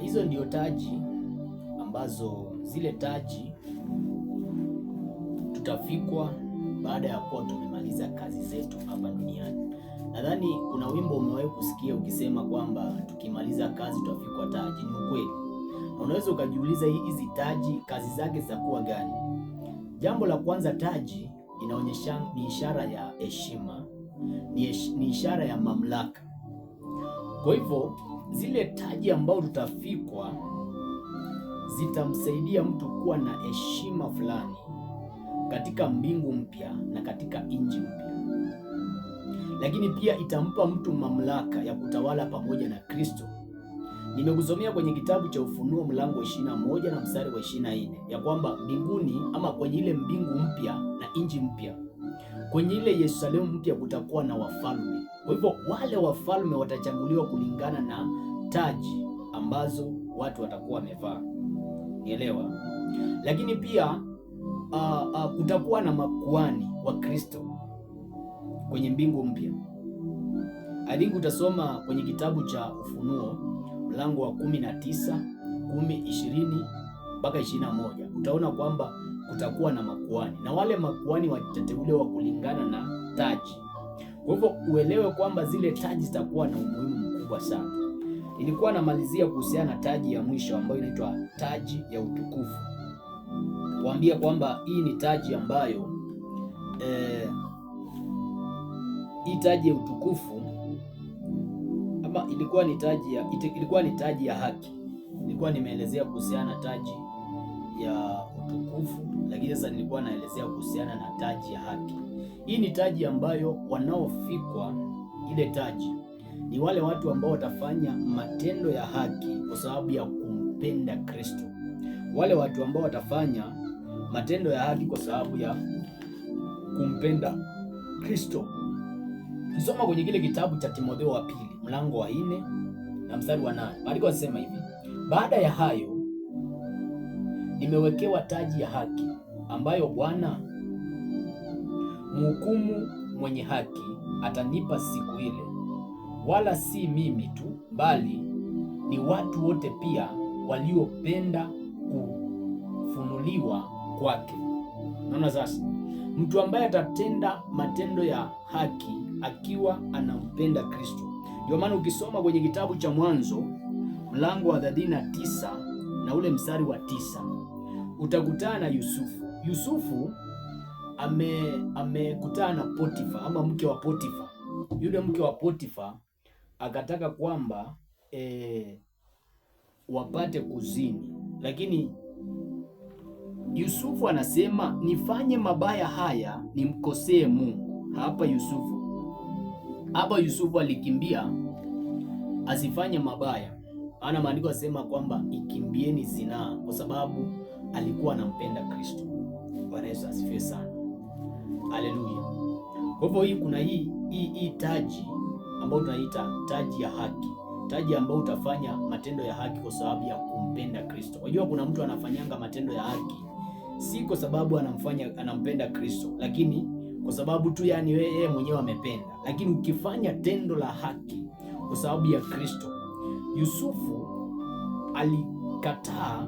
Hizo ndio taji ambazo zile taji tutafikwa baada ya kuwa tumemaliza kazi zetu hapa duniani. Nadhani kuna wimbo umewahi kusikia ukisema kwamba tukimaliza kazi tutafikwa taji. Ni ukweli. Na unaweza ukajiuliza hizi taji kazi zake zitakuwa gani? Jambo la kwanza, taji inaonyesha ni ishara ya heshima, ni ishara ya mamlaka. Kwa hivyo zile taji ambao tutafikwa zitamsaidia mtu kuwa na heshima fulani katika mbingu mpya na katika nchi mpya, lakini pia itampa mtu mamlaka ya kutawala pamoja na Kristo. Nimekusomea kwenye kitabu cha Ufunuo mlango wa 21 na mstari wa 24 ya kwamba mbinguni, ama kwenye ile mbingu mpya na nchi mpya, kwenye ile Yerusalemu mpya kutakuwa na wafalme. Kwa hivyo wale wafalme watachaguliwa kulingana na taji ambazo watu watakuwa wamevaa. Nielewa? Lakini pia kutakuwa na makuhani wa Kristo kwenye mbingu mpya. I think utasoma kwenye kitabu cha Ufunuo mlango wa 19, 10, 20 mpaka 21. Utaona kwamba kutakuwa na makuhani na wale makuhani watateuliwa kulingana na taji. Kwa hivyo uelewe kwamba zile taji zitakuwa na umuhimu mkubwa sana. Nilikuwa namalizia kuhusiana na taji ya mwisho ambayo inaitwa taji ya utukufu. Kuambia kwamba hii ni taji ambayo hii taji ya utukufu ama ilikuwa ni taji ya haki. Nilikuwa nimeelezea kuhusiana na taji ya utukufu, lakini sasa nilikuwa naelezea kuhusiana na taji ya haki. Hii ni taji ambayo wanaofikwa ile taji ni wale watu ambao watafanya matendo ya haki kwa sababu ya kumpenda Kristo. Wale watu ambao watafanya matendo ya haki kwa sababu ya kumpenda Kristo. Nisoma kwenye kile kitabu cha Timotheo wa pili mlango wa 4 na mstari wa 8. Maandiko yanasema hivi: baada ya hayo nimewekewa taji ya haki ambayo Bwana mhukumu mwenye haki atanipa siku ile, wala si mimi tu, bali ni watu wote pia waliopenda kufunuliwa kwake. Naona sasa, mtu ambaye atatenda matendo ya haki akiwa anampenda Kristo. Ndio maana ukisoma kwenye kitabu cha Mwanzo mlango wa 39 na ule mstari wa 9 utakutana na Yusufu. Yusufu amekutana na Potifa ama mke wa Potifa. Yule mke wa Potifa akataka kwamba wapate kuzini, lakini Yusufu anasema nifanye mabaya haya nimkosee Mungu. Hapa Yusufu alikimbia asifanye mabaya. Ana maandiko yanasema kwamba ikimbieni zinaa, kwa sababu alikuwa anampenda Kristo. Bwana Yesu asifiwe sana. Haleluya. Kwa hivyo kuna hii taji ambayo tunaita taji ya haki. Taji ambayo utafanya matendo ya haki kwa sababu ya kumpenda Kristo. Unajua kuna mtu anafanyanga matendo ya haki si kwa sababu anampenda Kristo, lakini kwa sababu tu yani yeye mwenyewe amependa. Lakini ukifanya tendo la haki kwa sababu ya Kristo, Yusufu alikataa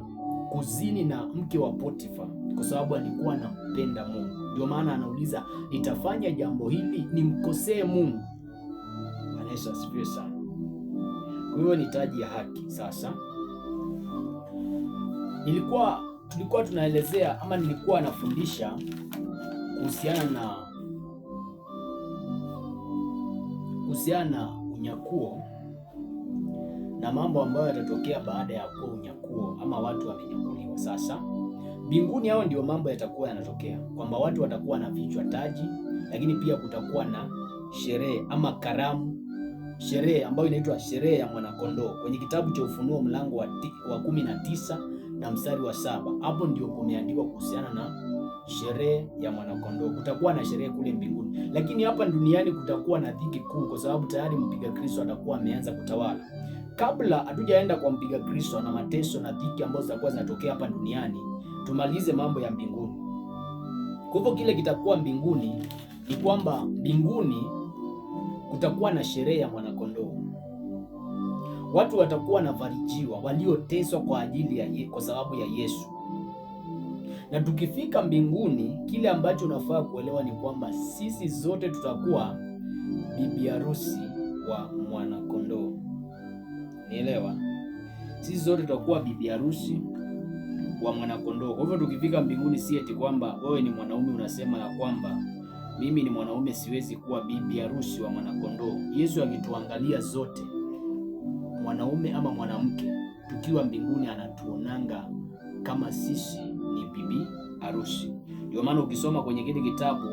kuzini na mke wa Potifa kwa sababu alikuwa anampenda Mungu. Ndio maana anauliza, nitafanya jambo hili nimkosee Mungu? Bwana Yesu asifiwe sana. Kwa hiyo ni taji ya haki. Sasa tulikuwa tunaelezea ama nilikuwa nafundisha kuhusiana na unyakuo na mambo ambayo yatatokea baada ya kuwa unyakuo ama watu wamenyakuliwa. Sasa mbinguni hao ndio mambo yatakuwa yanatokea, kwamba watu watakuwa na vichwa taji, lakini pia kutakuwa na sherehe ama karamu, sherehe ambayo inaitwa sherehe ya mwanakondoo. Kwenye kitabu cha Ufunuo mlango wa 19 na mstari wa 7, hapo ndio kumeandikwa kuhusiana na sherehe ya mwanakondoo. Kutakuwa na sherehe kule mbinguni, lakini hapa duniani kutakuwa na dhiki kuu, kwa sababu tayari mpiga Kristo atakuwa ameanza kutawala. Kabla hatujaenda kwa mpiga Kristo na mateso na dhiki ambazo zitakuwa zinatokea hapa duniani, tumalize mambo ya mbinguni. Kwa hivyo kile kitakuwa mbinguni ni kwamba mbinguni kutakuwa na sherehe ya mwanakondoo. Watu watakuwa wanafarijiwa, walioteswa kwa sababu ya Yesu. Na tukifika mbinguni, kile ambacho unafaa kuelewa ni kwamba sisi zote tutakuwa bibi harusi wa mwanakondoo. Nielewa? Sisi zote tutakuwa bibi harusi wa mwanakondoo. Kwa hivyo tukifika mbinguni, si eti kwamba wewe ni mwanaume unasema ya kwamba mimi ni mwanaume siwezi kuwa bibi harusi wa mwanakondoo. Yesu akituangalia zote, mwanaume ama mwanamke, tukiwa mbinguni anatuonanga kama sisi ni bibi harusi. Ndio maana ukisoma kwenye kile kitabu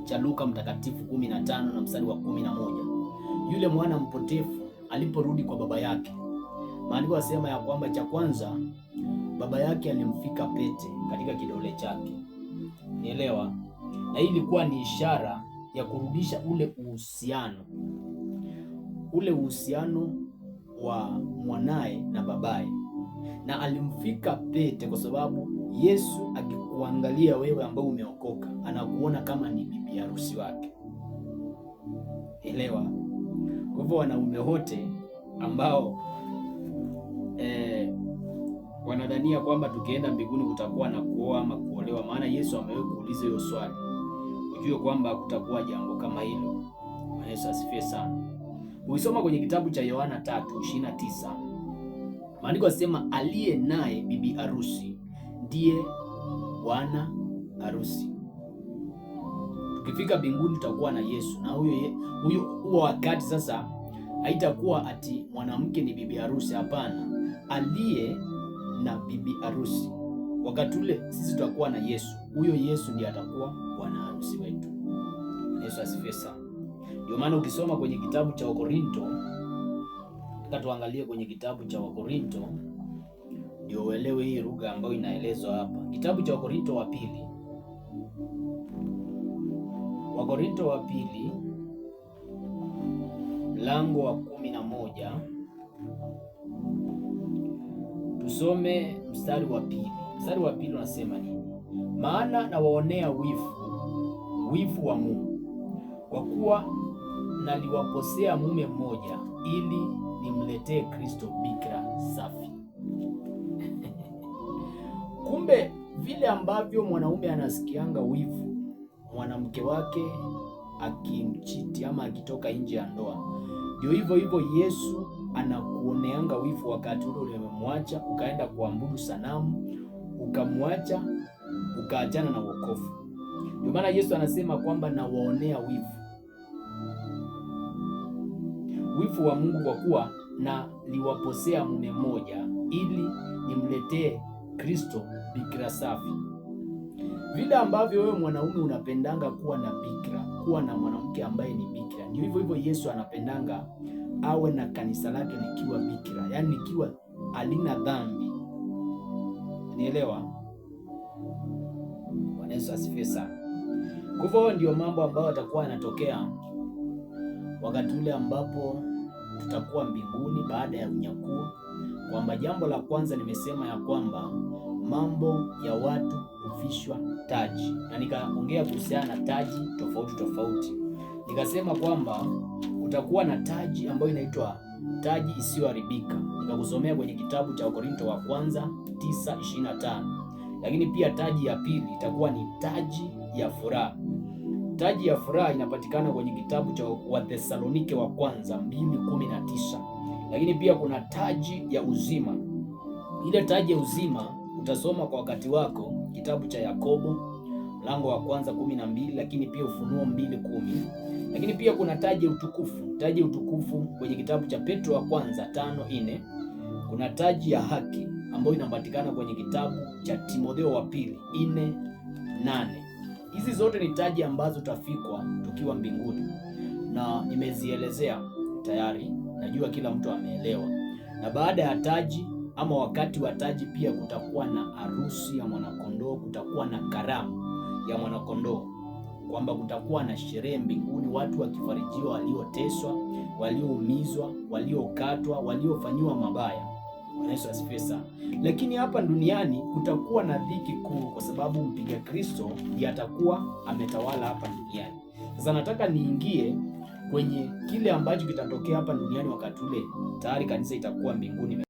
cha Luka mtakatifu 15 na mstari wa 11, yule mwana mpotefu aliporudi kwa baba yake, maandiko yasema ya kwamba cha kwanza baba yake alimfika pete katika kidole chake. Nielewa? Na hii ilikuwa ni ishara ya kurudisha ule uhusiano wa mwanaye na babaye. Na alimfika pete kwa sababu Yesu akikuangalia wewe ambao umeokoka, anakuona kama ni bibi harusi wake. Elewa? Kwa hivyo wanaume wote ambao wanadhania kwamba tukienda mbinguni kutakuwa na kuoa ama kuolewa, maana Yesu amewahi kuuliza hiyo swali, ujue kwamba kutakuwa jambo kama hilo. Yesu asifiwe sana. Ukisoma kwenye kitabu cha Yohana 3:29, maandiko yasema aliye naye bibi harusi ndiye bwana harusi. Tukifika mbinguni tutakuwa na Yesu, na huo wakati sasa haitakuwa ati mwanamke ni bibi harusi. Hapana, aliye na bibi harusi. Wakati ule sisi tutakuwa na Yesu. Huyo Yesu ndiye atakuwa bwana harusi wetu. Yesu asifiwe sana. Ndio maana ukisoma kwenye kitabu cha Wakorinto, tuangalie kwenye kitabu cha Wakorinto ndio uelewe hii lugha ambayo inaelezwa hapa. Kitabu cha Wakorinto wa pili, Wakorinto wa pili mlango wa 11, tusome mstari wa pili. Mstari wa pili unasema nini? Maana nawaonea wivu wa Mungu, kwa kuwa naliwaposea mume mmoja, ili nimletee Kristo bikira safi. Kumbe vile ambavyo mwanaume anasikianga wivu mwanamke wake akimchiti ama akitoka nje ya ndoa, ndio hivyo hivyo Yesu anakuoneanga wivu wakati ule umemwacha ukaenda kuabudu sanamu, ukamwacha ukaachana na wokovu. Ndio maana Yesu anasema kwamba nawaonea wivu wa Mungu, kwa kuwa na liwaposea mume mmoja, ili nimletee Kristo bikira safi. Vile ambavyo wewe mwanaume unapendanga kuwa na bikira, kuwa na mwanamke ambaye ni bikira, ndio hivyo hivyo Yesu anapendanga awe na kanisa lake likiwa bikira, yaani likiwa halina dhambi. Nielewa? Bwana Yesu asifiwe sana. Kwa hivyo ndio mambo ambayo yatakuwa yanatokea wakati ule ambapo tutakuwa mbinguni baada ya unyakuo, kwamba jambo la kwanza nimesema ya kwamba mambo ya watu kuvishwa taji, na nikaongea kuhusiana na taji tofauti. Nikasema kwamba kutakuwa na taji ambayo inaitwa taji isiyoharibika. Nikakusomea kwenye kitabu cha Wakorinto wa kwanza 9:25. Lakini pia taji ya pili itakuwa ni taji ya furaha. Taji ya furaha inapatikana kwenye kitabu cha Wathesalonike wa kwanza 2:19. Lakini pia kuna taji ya uzima. Ile taji ya uzima utasoma kwa wakati wako kitabu cha Yakobo mlango wa kwanza 12, lakini pia Ufunuo 2:10. Lakini pia kuna taji ya utukufu. Taji ya utukufu kwenye kitabu cha Petro wa kwanza 5:4. Kuna taji ya haki ambayo inapatikana kwenye kitabu cha Timotheo wa pili 4:8. Hizi zote ni taji ambazo tutafikwa tukiwa mbinguni, na nimezielezea tayari, najua kila mtu ameelewa. Na baada ya taji ama wakati wa taji pia kutakuwa na harusi ya mwanakondoo, kutakuwa na karamu ya mwanakondoo, kwamba kutakuwa na sherehe mbinguni, watu wakifarijiwa, walioteswa, walioumizwa, waliokatwa, waliofanyiwa mabaya. Yesu asifiwe sana. Lakini hapa duniani kutakuwa na dhiki kuu, kwa sababu mpiga Kristo ndiye atakuwa ametawala hapa duniani. Sasa nataka niingie kwenye kile ambacho kitatokea hapa duniani wakati ule, tayari kanisa itakuwa mbinguni.